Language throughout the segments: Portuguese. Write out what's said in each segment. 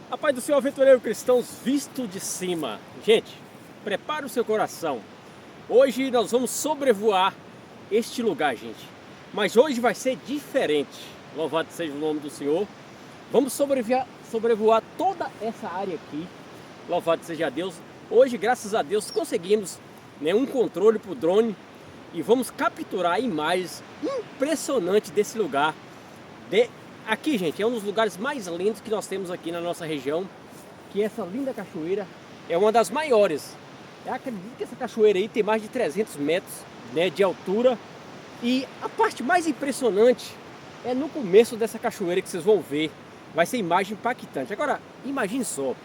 A paz do Senhor, aventureiro cristãos visto de cima. Gente, prepare o seu coração. Hoje nós vamos sobrevoar este lugar, gente. Mas hoje vai ser diferente. Louvado seja o nome do Senhor. Vamos sobrevoar toda essa área aqui. Louvado seja Deus. Hoje, graças a Deus, conseguimos um controle para o drone e vamos capturar imagens impressionantes desse lugar. Aqui, gente, é um dos lugares mais lindos que nós temos aqui na nossa região, que essa linda cachoeira é uma das maiores. Eu acredito que essa cachoeira aí tem mais de 300 metros, de altura. E a parte mais impressionante é no começo dessa cachoeira que vocês vão ver. Vai ser imagem impactante. Agora, imagine só,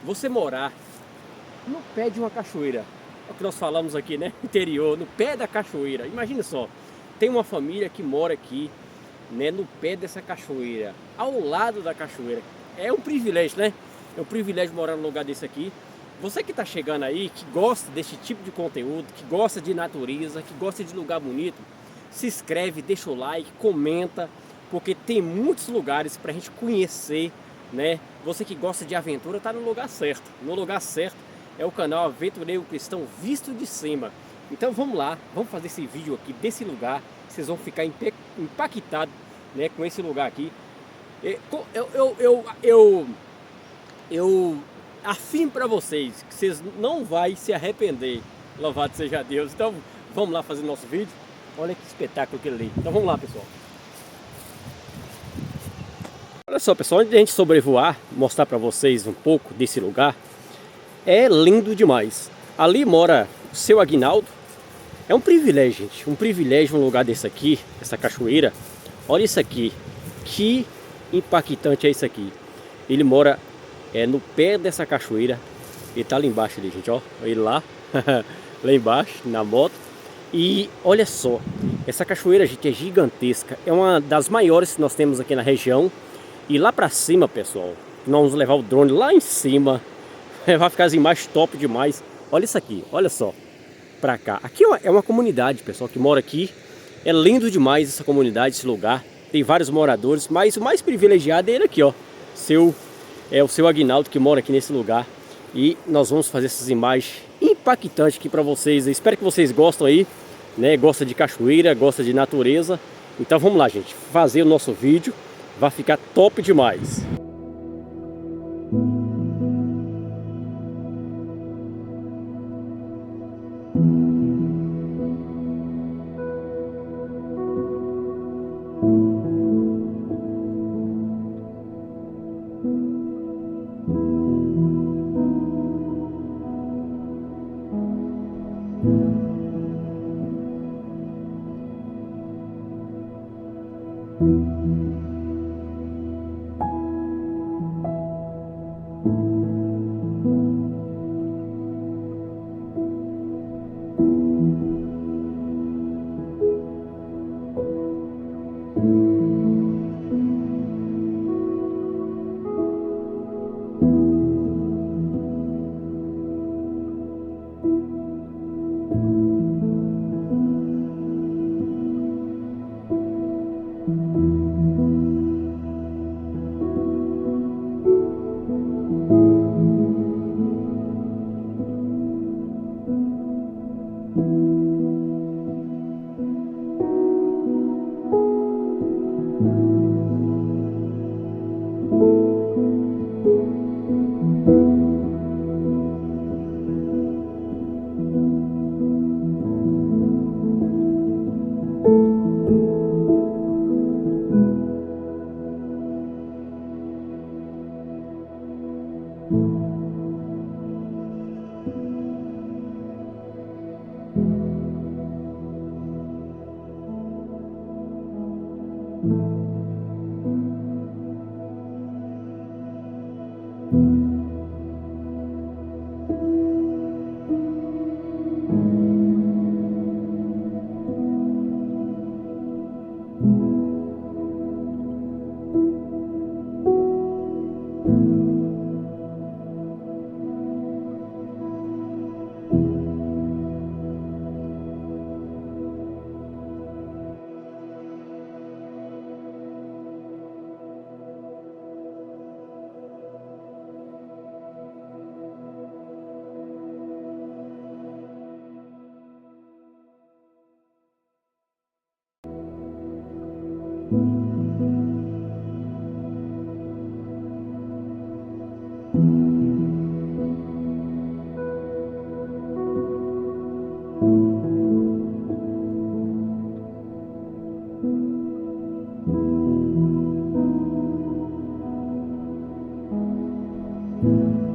você morar no pé de uma cachoeira. É o que nós falamos aqui, interior, no pé da cachoeira. Imagine só, tem uma família que mora aqui, no pé dessa cachoeira, ao lado da cachoeira. É um privilégio, É um privilégio morar num lugar desse aqui. Você que está chegando aí, que gosta desse tipo de conteúdo, que gosta de natureza, que gosta de lugar bonito, se inscreve, deixa o like, comenta, porque tem muitos lugares para a gente conhecer, Você que gosta de aventura está no lugar certo. No lugar certo é o canal Aventureiro Cristão Visto de Cima. Então vamos lá, vamos fazer esse vídeo aqui desse lugar. Vocês vão ficar impactados, com esse lugar aqui. Eu afirmo para vocês que vocês não vão se arrepender. Louvado seja Deus. Então vamos lá fazer nosso vídeo. Olha que espetáculo aquele ali. Então vamos lá, pessoal. Olha só, pessoal, antes de a gente sobrevoar, mostrar para vocês um pouco desse lugar. É lindo demais. Ali mora o seu Aguinaldo. É um privilégio, gente. Um privilégio um lugar desse aqui, essa cachoeira. Olha isso aqui. Que impactante é isso aqui. Ele mora no pé dessa cachoeira. Ele tá ali embaixo ali, gente, ó. Ele lá. Lá embaixo, na moto. E olha só. Essa cachoeira, gente, é gigantesca. É uma das maiores que nós temos aqui na região. E lá pra cima, pessoal, nós vamos levar o drone lá em cima. Vai ficar as imagens top demais. Olha isso aqui, olha só. Pra cá. Aqui é uma comunidade, pessoal, que mora aqui. É lindo demais essa comunidade, esse lugar. Tem vários moradores, mas o mais privilegiado é ele aqui, ó. O seu Aguinaldo, que mora aqui nesse lugar. E nós vamos fazer essas imagens impactantes aqui pra vocês. Eu espero que vocês gostem aí, Gosta de cachoeira, gosta de natureza. Então vamos lá, gente, fazer o nosso vídeo. Vai ficar top demais. you.